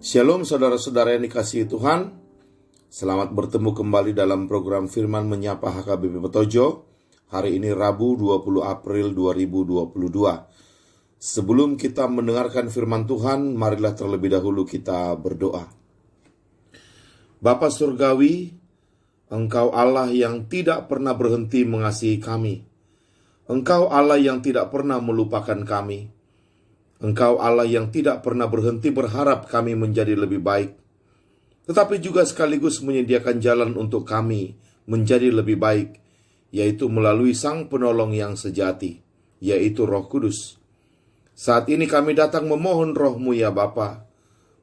Shalom saudara-saudara yang dikasihi Tuhan. Selamat bertemu kembali dalam program Firman Menyapa HKBP Petojo. Hari ini Rabu 20 April 2022. Sebelum kita mendengarkan firman Tuhan, marilah terlebih dahulu kita berdoa. Bapa Surgawi, Engkau Allah yang tidak pernah berhenti mengasihi kami. Engkau Allah yang tidak pernah melupakan kami. Engkau Allah yang tidak pernah berhenti berharap kami menjadi lebih baik, tetapi juga sekaligus menyediakan jalan untuk kami menjadi lebih baik, yaitu melalui Sang Penolong yang sejati, yaitu Roh Kudus. Saat ini kami datang memohon Roh-Mu ya Bapa,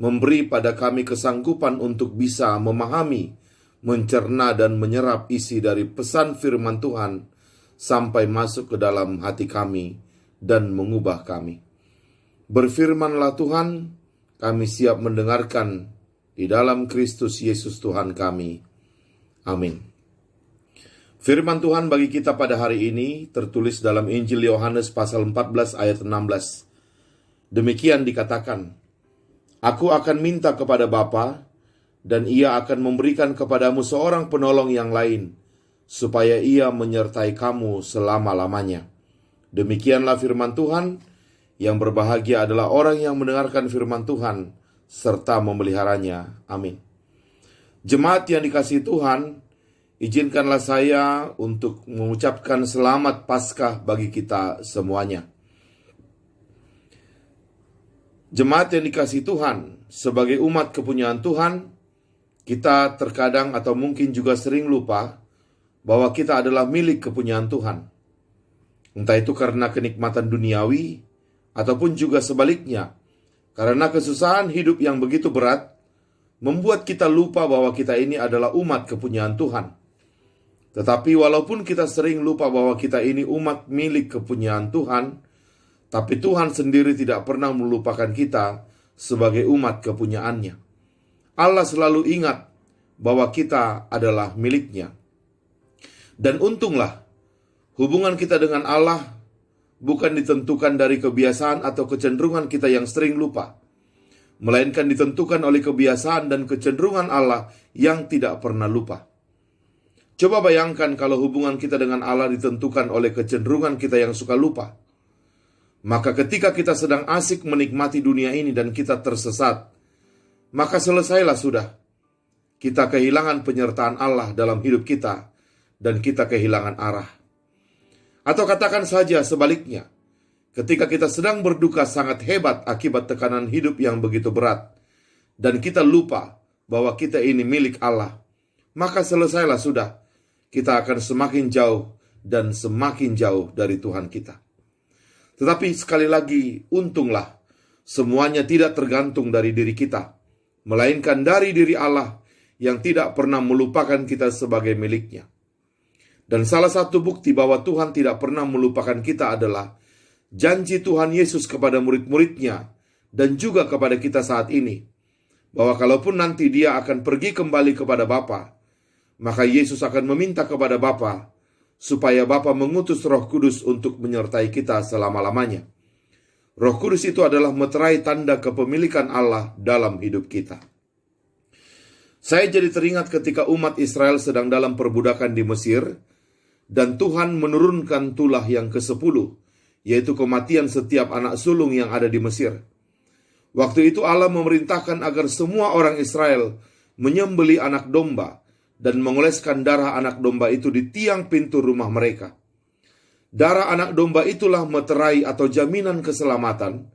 memberi pada kami kesanggupan untuk bisa memahami, mencerna dan menyerap isi dari pesan firman Tuhan sampai masuk ke dalam hati kami dan mengubah kami. Berfirmanlah Tuhan, kami siap mendengarkan di dalam Kristus Yesus Tuhan kami. Amin. Firman Tuhan bagi kita pada hari ini tertulis dalam Injil Yohanes pasal 14 ayat 16. Demikian dikatakan, Aku akan minta kepada Bapa, dan Ia akan memberikan kepadamu seorang penolong yang lain, supaya Ia menyertai kamu selama-lamanya. Demikianlah firman Tuhan. Yang berbahagia adalah orang yang mendengarkan firman Tuhan serta memeliharanya. Amin. Jemaat yang dikasihi Tuhan, izinkanlah saya untuk mengucapkan selamat Paskah bagi kita semuanya. Jemaat yang dikasihi Tuhan, sebagai umat kepunyaan Tuhan, kita terkadang atau mungkin juga sering lupa bahwa kita adalah milik kepunyaan Tuhan. Entah itu karena kenikmatan duniawi, ataupun juga sebaliknya, karena kesusahan hidup yang begitu berat, membuat kita lupa bahwa kita ini adalah umat kepunyaan Tuhan. Tetapi walaupun kita sering lupa bahwa kita ini umat milik kepunyaan Tuhan, tapi Tuhan sendiri tidak pernah melupakan kita sebagai umat kepunyaannya. Allah selalu ingat bahwa kita adalah miliknya. Dan untunglah, hubungan kita dengan Allah bukan ditentukan dari kebiasaan atau kecenderungan kita yang sering lupa, melainkan ditentukan oleh kebiasaan dan kecenderungan Allah yang tidak pernah lupa. Coba bayangkan kalau hubungan kita dengan Allah ditentukan oleh kecenderungan kita yang suka lupa. Maka ketika kita sedang asik menikmati dunia ini dan kita tersesat, maka selesailah sudah. Kita kehilangan penyertaan Allah dalam hidup kita dan kita kehilangan arah. Atau katakan saja sebaliknya, ketika kita sedang berduka sangat hebat akibat tekanan hidup yang begitu berat, dan kita lupa bahwa kita ini milik Allah, maka selesailah sudah, kita akan semakin jauh dan semakin jauh dari Tuhan kita. Tetapi sekali lagi, untunglah, semuanya tidak tergantung dari diri kita, melainkan dari diri Allah yang tidak pernah melupakan kita sebagai miliknya. Dan salah satu bukti bahwa Tuhan tidak pernah melupakan kita adalah janji Tuhan Yesus kepada murid-muridnya dan juga kepada kita saat ini, bahwa kalaupun nanti Dia akan pergi kembali kepada Bapa, maka Yesus akan meminta kepada Bapa supaya Bapa mengutus Roh Kudus untuk menyertai kita selama-lamanya. Roh Kudus itu adalah meterai tanda kepemilikan Allah dalam hidup kita. Saya jadi teringat ketika umat Israel sedang dalam perbudakan di Mesir, dan Tuhan menurunkan tulah yang ke-10, yaitu kematian setiap anak sulung yang ada di Mesir. Waktu itu Allah memerintahkan agar semua orang Israel menyembelih anak domba dan mengoleskan darah anak domba itu di tiang pintu rumah mereka. Darah anak domba itulah meterai atau jaminan keselamatan,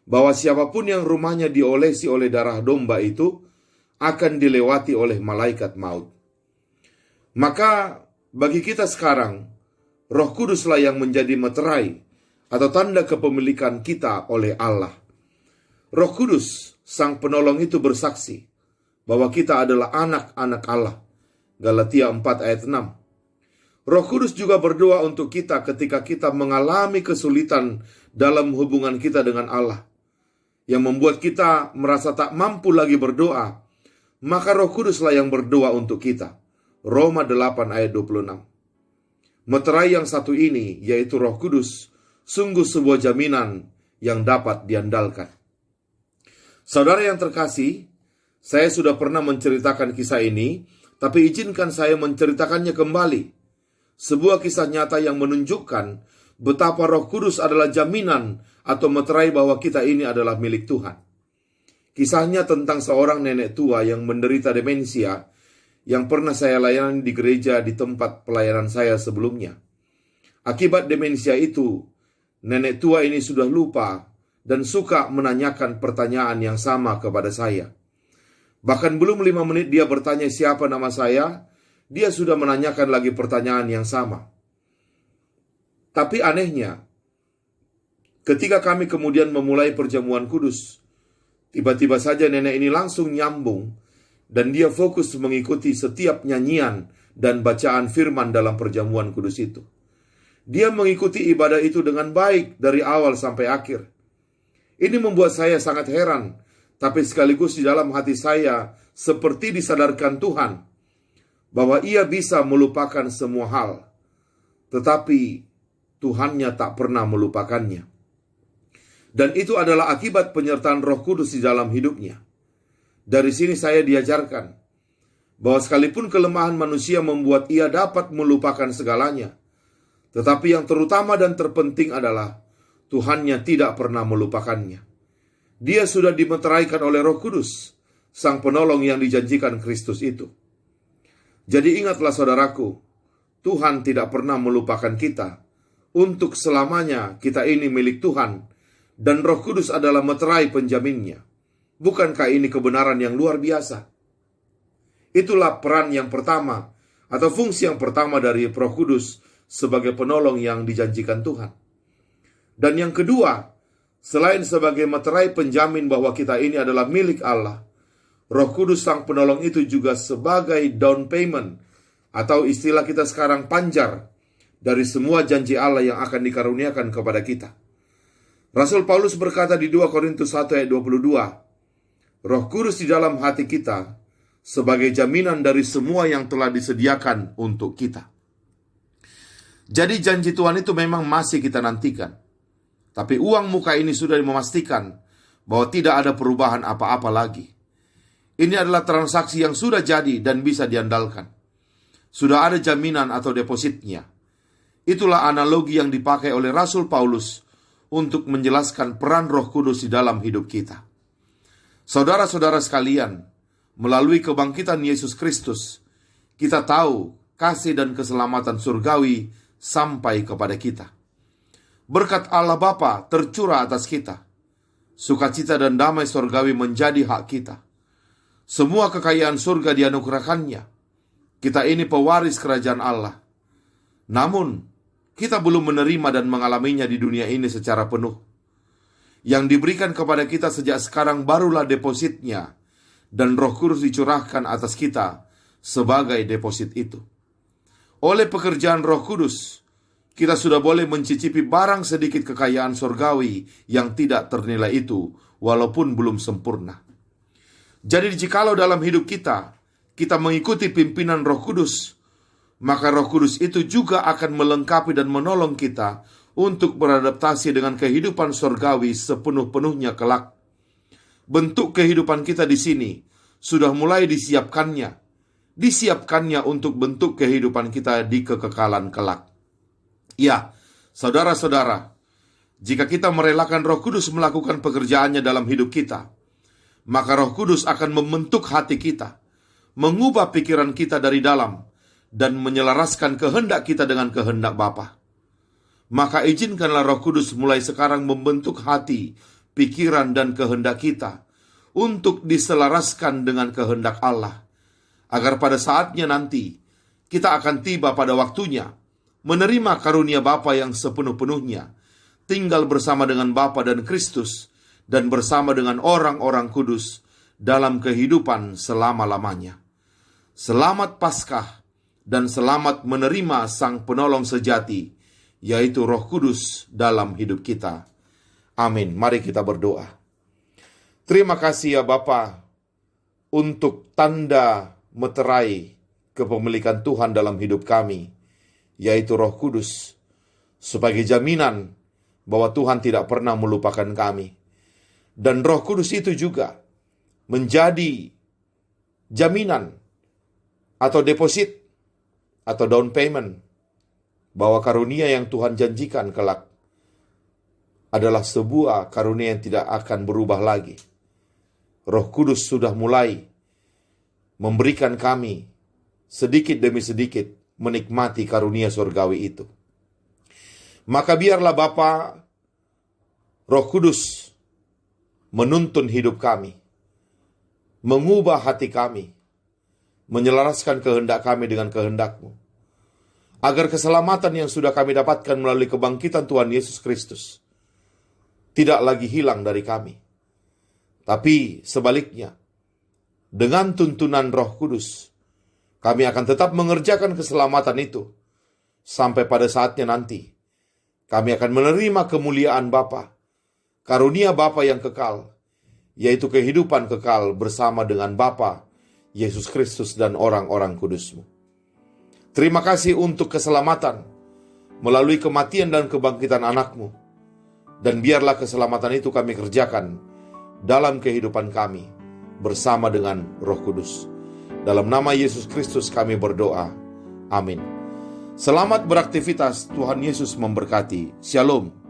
bahwa siapapun yang rumahnya diolesi oleh darah domba itu akan dilewati oleh malaikat maut. Maka bagi kita sekarang, Roh Kuduslah yang menjadi meterai atau tanda kepemilikan kita oleh Allah. Roh Kudus, Sang Penolong itu bersaksi bahwa kita adalah anak-anak Allah. Galatia 4 ayat 6. Roh Kudus juga berdoa untuk kita ketika kita mengalami kesulitan dalam hubungan kita dengan Allah, yang membuat kita merasa tak mampu lagi berdoa. Maka Roh Kuduslah yang berdoa untuk kita. Roma 8 ayat 26. Meterai yang satu ini, yaitu Roh Kudus, sungguh sebuah jaminan yang dapat diandalkan. Saudara yang terkasih, saya sudah pernah menceritakan kisah ini, tapi izinkan saya menceritakannya kembali. Sebuah kisah nyata yang menunjukkan betapa Roh Kudus adalah jaminan atau meterai bahwa kita ini adalah milik Tuhan. Kisahnya tentang seorang nenek tua yang menderita demensia yang pernah saya layani di gereja di tempat pelayanan saya sebelumnya. Akibat demensia itu, nenek tua ini sudah lupa dan suka menanyakan pertanyaan yang sama kepada saya. Bahkan belum 5 menit dia bertanya siapa nama saya, dia sudah menanyakan lagi pertanyaan yang sama. Tapi anehnya, ketika kami kemudian memulai perjamuan kudus, tiba-tiba saja nenek ini langsung nyambung dan dia fokus mengikuti setiap nyanyian dan bacaan firman dalam perjamuan kudus itu. Dia mengikuti ibadah itu dengan baik dari awal sampai akhir. Ini membuat saya sangat heran, tapi sekaligus di dalam hati saya seperti disadarkan Tuhan bahwa ia bisa melupakan semua hal, tetapi Tuhannya tak pernah melupakannya. Dan itu adalah akibat penyertaan Roh Kudus di dalam hidupnya. Dari sini saya diajarkan bahwa sekalipun kelemahan manusia membuat ia dapat melupakan segalanya, tetapi yang terutama dan terpenting adalah Tuhannya tidak pernah melupakannya. Dia sudah dimeteraikan oleh Roh Kudus, Sang Penolong yang dijanjikan Kristus itu. Jadi ingatlah saudaraku, Tuhan tidak pernah melupakan kita. Untuk selamanya kita ini milik Tuhan, dan Roh Kudus adalah meterai penjaminnya. Bukankah ini kebenaran yang luar biasa? Itulah peran yang pertama, atau fungsi yang pertama dari Roh Kudus sebagai penolong yang dijanjikan Tuhan. Dan yang kedua, selain sebagai meterai penjamin bahwa kita ini adalah milik Allah, Roh Kudus Sang Penolong itu juga sebagai down payment, atau istilah kita sekarang panjar, dari semua janji Allah yang akan dikaruniakan kepada kita. Rasul Paulus berkata di 2 Korintus 1 ayat 22, Roh Kudus di dalam hati kita sebagai jaminan dari semua yang telah disediakan untuk kita. Jadi janji Tuhan itu memang masih kita nantikan. Tapi uang muka ini sudah memastikan bahwa tidak ada perubahan apa-apa lagi. Ini adalah transaksi yang sudah jadi dan bisa diandalkan. Sudah ada jaminan atau depositnya. Itulah analogi yang dipakai oleh Rasul Paulus untuk menjelaskan peran Roh Kudus di dalam hidup kita. Saudara-saudara sekalian, melalui kebangkitan Yesus Kristus, kita tahu kasih dan keselamatan surgawi sampai kepada kita. Berkat Allah Bapa tercurah atas kita. Sukacita dan damai surgawi menjadi hak kita. Semua kekayaan surga dianugerahkannya. Kita ini pewaris kerajaan Allah. Namun, kita belum menerima dan mengalaminya di dunia ini secara penuh. Yang diberikan kepada kita sejak sekarang barulah depositnya, dan Roh Kudus dicurahkan atas kita sebagai deposit itu. Oleh pekerjaan Roh Kudus, kita sudah boleh mencicipi barang sedikit kekayaan surgawi yang tidak ternilai itu, walaupun belum sempurna. Jadi jikalau dalam hidup kita mengikuti pimpinan Roh Kudus, maka Roh Kudus itu juga akan melengkapi dan menolong kita untuk beradaptasi dengan kehidupan surgawi sepenuh-penuhnya kelak. Bentuk kehidupan kita di sini sudah mulai disiapkannya untuk bentuk kehidupan kita di kekekalan kelak. Ya, saudara-saudara, jika kita merelakan Roh Kudus melakukan pekerjaannya dalam hidup kita, maka Roh Kudus akan membentuk hati kita, mengubah pikiran kita dari dalam, dan menyelaraskan kehendak kita dengan kehendak Bapa. Maka izinkanlah Roh Kudus mulai sekarang membentuk hati, pikiran, dan kehendak kita untuk diselaraskan dengan kehendak Allah, agar pada saatnya nanti kita akan tiba pada waktunya menerima karunia Bapa yang sepenuh-penuhnya, tinggal bersama dengan Bapa dan Kristus, dan bersama dengan orang-orang kudus dalam kehidupan selama-lamanya. Selamat Paskah, dan selamat menerima Sang Penolong sejati, yaitu Roh Kudus dalam hidup kita. Amin. Mari kita berdoa. Terima kasih ya Bapa untuk tanda meterai kepemilikan Tuhan dalam hidup kami, yaitu Roh Kudus, sebagai jaminan bahwa Tuhan tidak pernah melupakan kami. Dan Roh Kudus itu juga menjadi jaminan atau deposit atau down payment bahwa karunia yang Tuhan janjikan kelak adalah sebuah karunia yang tidak akan berubah lagi. Roh Kudus sudah mulai memberikan kami sedikit demi sedikit menikmati karunia surgawi itu. Maka biarlah Bapa, Roh Kudus menuntun hidup kami, mengubah hati kami, menyelaraskan kehendak kami dengan kehendak-Mu, agar keselamatan yang sudah kami dapatkan melalui kebangkitan Tuhan Yesus Kristus tidak lagi hilang dari kami. Tapi sebaliknya, dengan tuntunan Roh Kudus, kami akan tetap mengerjakan keselamatan itu sampai pada saatnya nanti. Kami akan menerima kemuliaan Bapa, karunia Bapa yang kekal, yaitu kehidupan kekal bersama dengan Bapa, Yesus Kristus dan orang-orang kudus-Mu. Terima kasih untuk keselamatan melalui kematian dan kebangkitan anak-Mu. Dan biarlah keselamatan itu kami kerjakan dalam kehidupan kami bersama dengan Roh Kudus. Dalam nama Yesus Kristus kami berdoa. Amin. Selamat beraktivitas, Tuhan Yesus memberkati. Shalom.